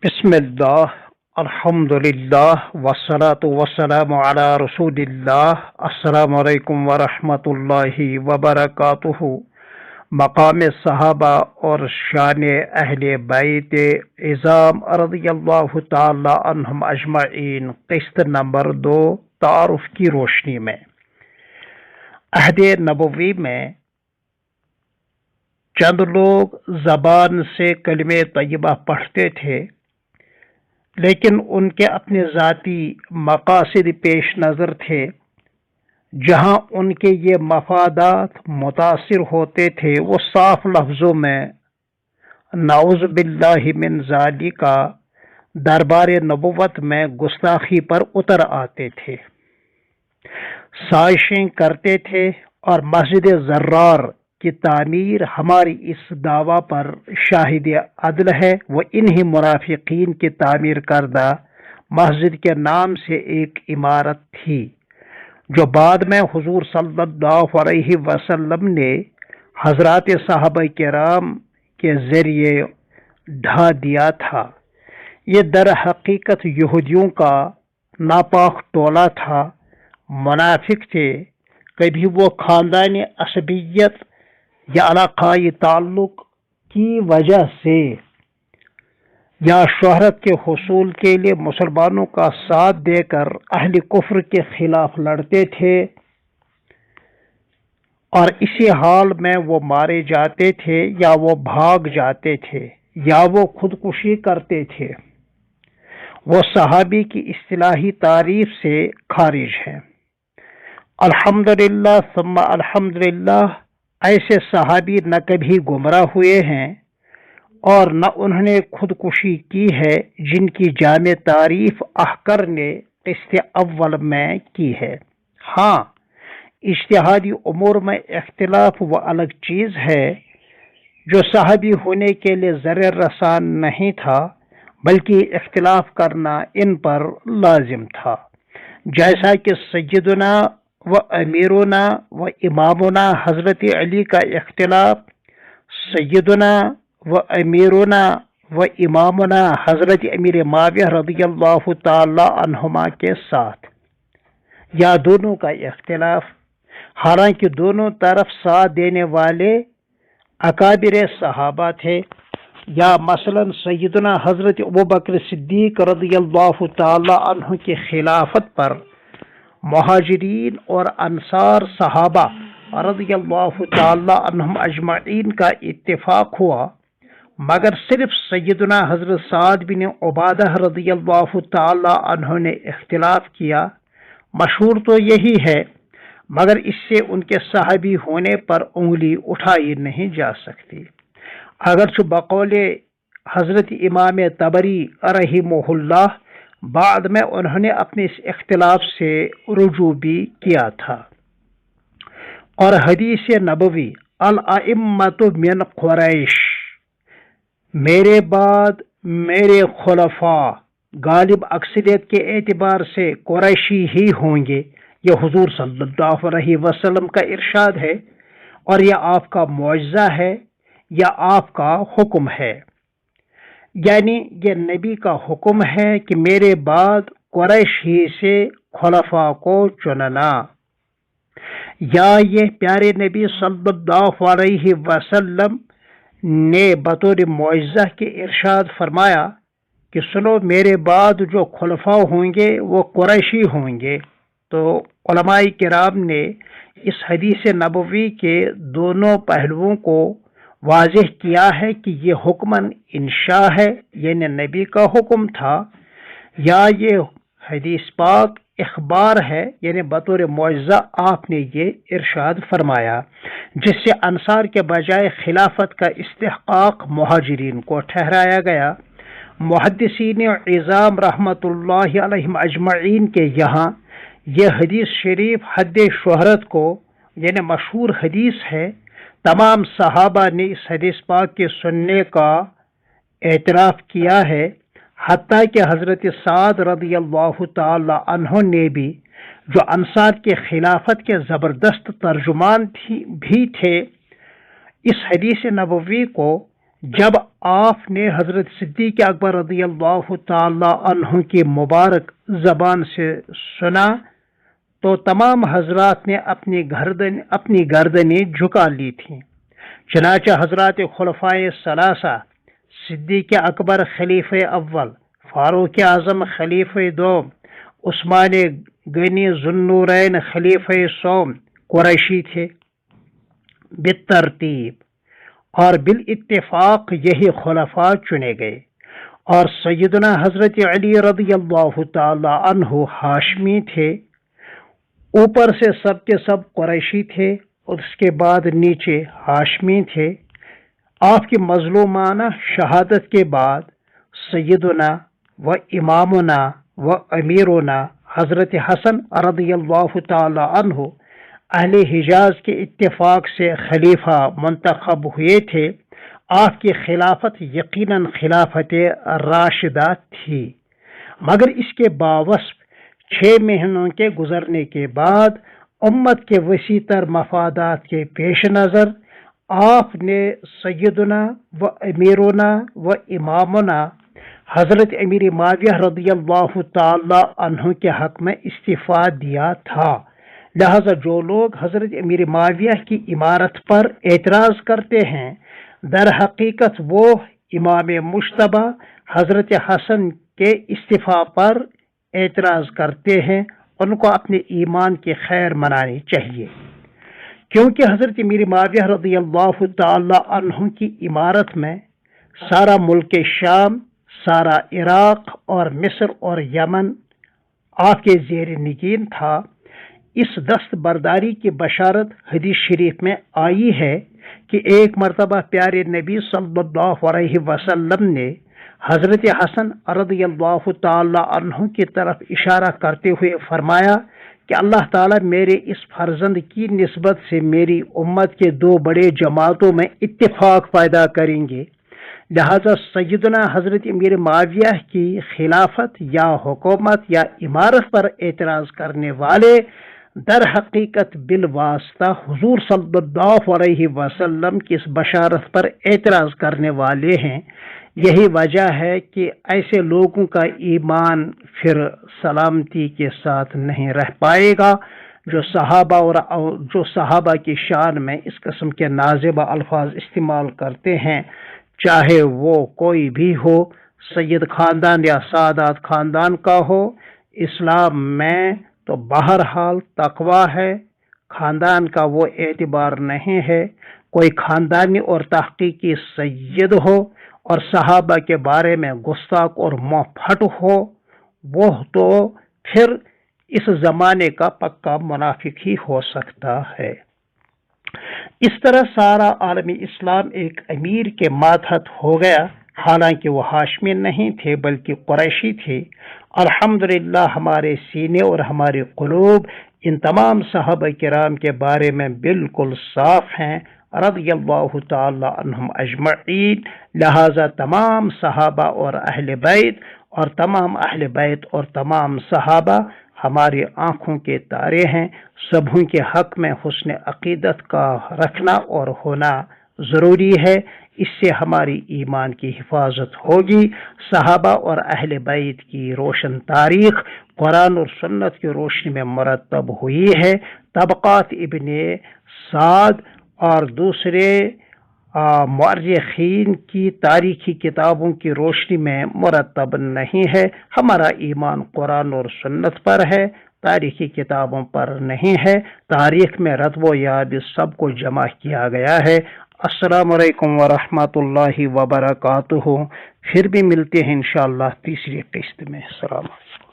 بسم اللہ الحمد للہ والصلاة والسلام علی رسول اللہ السلام علیکم ورحمۃ اللہ وبرکاتہ۔ مقام صحابہ اور شان اہل بیت اعظام رضی اللہ تعالی عنہم اجمعین، قسط نمبر 2، تعارف کی روشنی میں۔ عہد نبوی میں چند لوگ زبان سے کلمہ طیبہ پڑھتے تھے، لیکن ان کے اپنے ذاتی مقاصد پیش نظر تھے۔ جہاں ان کے یہ مفادات متاثر ہوتے تھے، وہ صاف لفظوں میں نعوذ باللہ من ذالک دربار نبوت میں گستاخی پر اتر آتے تھے، سازشیں کرتے تھے، اور مسجد زرار کی تعمیر ہماری اس دعویٰ پر شاہد عدل ہے۔ وہ انہی منافقین کی تعمیر کردہ مسجد کے نام سے ایک عمارت تھی، جو بعد میں حضور صلی اللہ علیہ وسلم نے حضرات صحابہ کرام کے ذریعے ڈھا دیا تھا۔ یہ در حقیقت یہودیوں کا ناپاک ٹولہ تھا، منافق تھے۔ کبھی وہ خاندانی عصبیت یا علاقائی تعلق کی وجہ سے یا شہرت کے حصول کے لیے مسلمانوں کا ساتھ دے کر اہل کفر کے خلاف لڑتے تھے، اور اسی حال میں وہ مارے جاتے تھے، یا وہ بھاگ جاتے تھے، یا وہ خودکشی کرتے تھے۔ وہ صحابی کی اصطلاحی تعریف سے خارج ہیں۔ الحمدللہ ثم الحمدللہ، ایسے صحابی نہ کبھی گمراہ ہوئے ہیں اور نہ انہوں نے خودکشی کی ہے، جن کی جامع تعریف احکر نے قسط اول میں کی ہے۔ ہاں، اجتہادی امور میں اختلاف وہ الگ چیز ہے جو صحابی ہونے کے لیے ضرر رساں نہیں تھا، بلکہ اختلاف کرنا ان پر لازم تھا، جیسا کہ سیدنا و امیرنا و امامنا حضرت علی کا اختلاف سیدنا و امیرنا و امامنا حضرت امیر معاویہ رضی اللہ تعالی عنہما کے ساتھ، یا دونوں کا اختلاف، حالانکہ دونوں طرف ساتھ دینے والے اکابر صحابہ تھے۔ یا مثلا سیدنا حضرت ابوبکر صدیق رضی اللہ تعالی عنہ کی خلافت پر مہاجرین اور انصار صحابہ رضی اللہ تعالی عنہم اجمعین کا اتفاق ہوا، مگر صرف سیدنا حضرت سعد بن عبادہ رضی اللہ تعالی عنہ نے اختلاف کیا۔ مشہور تو یہی ہے، مگر اس سے ان کے صحابی ہونے پر انگلی اٹھائی نہیں جا سکتی، اگرچہ بقول حضرت امام طبری رحمہ اللہ بعد میں انہوں نے اپنے اس اختلاف سے رجوع بھی کیا تھا۔ اور حدیث نبوی الائمۃ من قریش، میرے بعد میرے خلفاء غالب اکثریت کے اعتبار سے قریشی ہی ہوں گے، یہ حضور صلی اللہ علیہ وسلم کا ارشاد ہے، اور یہ آپ کا معجزہ ہے یا آپ کا حکم ہے، یعنی یہ نبی کا حکم ہے کہ میرے بعد قریش ہی سے خلفاء کو چننا، یا یہ پیارے نبی صلی اللہ علیہ وسلم نے بطور معجزہ کے ارشاد فرمایا کہ سنو، میرے بعد جو خلفاء ہوں گے وہ قریشی ہوں گے۔ تو علماء کرام نے اس حدیث نبوی کے دونوں پہلوؤں کو واضح کیا ہے کہ یہ حکماً انشاء ہے، یعنی نبی کا حکم تھا، یا یہ حدیث پاک اخبار ہے، یعنی بطور معجزہ آپ نے یہ ارشاد فرمایا، جس سے انصار کے بجائے خلافت کا استحقاق مہاجرین کو ٹھہرایا گیا۔ محدثین عظام رحمۃ اللہ علیہم اجمعین کے یہاں یہ حدیث شریف حد شہرت کو، یعنی مشہور حدیث ہے، تمام صحابہ نے اس حدیث پاک کے سننے کا اعتراف کیا ہے، حتیٰ کہ حضرت سعد رضی اللہ تعالی عنہ نے بھی، جو انصار کے خلافت کے زبردست ترجمان بھی تھے، اس حدیث نبوی کو جب آپ نے حضرت صدیق اکبر رضی اللہ تعالی عنہ کی مبارک زبان سے سنا تو تمام حضرات نے اپنی گردنیں جھکا لی تھیں۔ چنانچہ حضرات خلفائے ثلاثہ، صدیق اکبر خلیفہ اول، فاروق اعظم خلیفہ دوم، عثمان غنی ذوالنورین خلیفہ سوم قریشی تھے بالترتیب، اور بالاتفاق یہی خلفاء چنے گئے، اور سیدنا حضرت علی رضی اللہ تعالی عنہ ہاشمی تھے۔ اوپر سے سب کے سب قریشی تھے اور اس کے بعد نیچے ہاشمی تھے۔ آپ کی مظلومانہ شہادت کے بعد سیدنا و امامنا و امیرنا حضرت حسن رضی اللہ تعالی عنہ اہل حجاز کے اتفاق سے خلیفہ منتخب ہوئے تھے۔ آپ کی خلافت یقیناً خلافت راشدہ تھی، مگر اس کے باوصف 6 مہینوں کے گزرنے کے بعد امت کے وسیع تر مفادات کے پیش نظر آپ نے سیدنا و امیرنا و امامنا حضرت امیر معاویہ رضی اللہ تعالی عنہ کے حق میں استعفیٰ دیا تھا۔ لہذا جو لوگ حضرت امیر معاویہ کی امارت پر اعتراض کرتے ہیں، در حقیقت وہ امام مجتبی حضرت حسن کے استعفیٰ پر اعتراض کرتے ہیں۔ ان کو اپنے ایمان کی خیر منانی چاہیے، کیونکہ حضرت امیر معاویہ رضی اللہ تعالی عنہ کی امارت میں سارا ملک شام، سارا عراق اور مصر اور یمن آپ کے زیر نگین تھا۔ اس دست برداری کی بشارت حدیث شریف میں آئی ہے کہ ایک مرتبہ پیارے نبی صلی اللہ علیہ وسلم نے حضرت حسن رضی اللہ تعالی عنہ کی طرف اشارہ کرتے ہوئے فرمایا کہ اللہ تعالیٰ میرے اس فرزند کی نسبت سے میری امت کے 2 بڑے جماعتوں میں اتفاق پیدا کریں گے، لہذا سیدنا حضرت امیر معاویہ کی خلافت یا حکومت یا امارت پر اعتراض کرنے والے در حقیقت بالواسطہ حضور صلی اللہ علیہ وسلم کی اس بشارت پر اعتراض کرنے والے ہیں۔ یہی وجہ ہے کہ ایسے لوگوں کا ایمان پھر سلامتی کے ساتھ نہیں رہ پائے گا جو صحابہ کی شان میں اس قسم کے نازیبہ الفاظ استعمال کرتے ہیں، چاہے وہ کوئی بھی ہو، سید خاندان یا سادات خاندان کا ہو۔ اسلام میں تو بہرحال تقوی ہے، خاندان کا وہ اعتبار نہیں ہے۔ کوئی خاندانی اور تحقیقی سید ہو اور صحابہ کے بارے میں گستاخ اور منہ پھٹ ہو، وہ تو پھر اس زمانے کا پکا منافق ہی ہو سکتا ہے۔ اس طرح سارا عالمی اسلام ایک امیر کے ماتحت ہو گیا، حالانکہ وہ ہاشمی نہیں تھے بلکہ قریشی تھے۔ الحمدللہ ہمارے سینے اور ہمارے قلوب ان تمام صحابہ کرام کے بارے میں بالکل صاف ہیں رضی اللہ تعالی عنہم اجمعین۔ لہذا تمام صحابہ اور اہل بیت اور تمام صحابہ ہماری آنکھوں کے تارے ہیں۔ سبوں کے حق میں حسن عقیدت کا رکھنا اور ہونا ضروری ہے، اس سے ہماری ایمان کی حفاظت ہوگی۔ صحابہ اور اہل بیت کی روشن تاریخ قرآن اور سنت کی روشنی میں مرتب ہوئی ہے، طبقات ابن سعد اور دوسرے مورخین کی تاریخی کتابوں کی روشنی میں مرتب نہیں ہے۔ ہمارا ایمان قرآن اور سنت پر ہے، تاریخی کتابوں پر نہیں ہے۔ تاریخ میں رتب و یاب سب کو جمع کیا گیا ہے۔ السلام علیکم ورحمۃ اللہ وبرکاتہ۔ پھر بھی ملتے ہیں انشاءاللہ تیسری قسط میں۔ السلام علیکم۔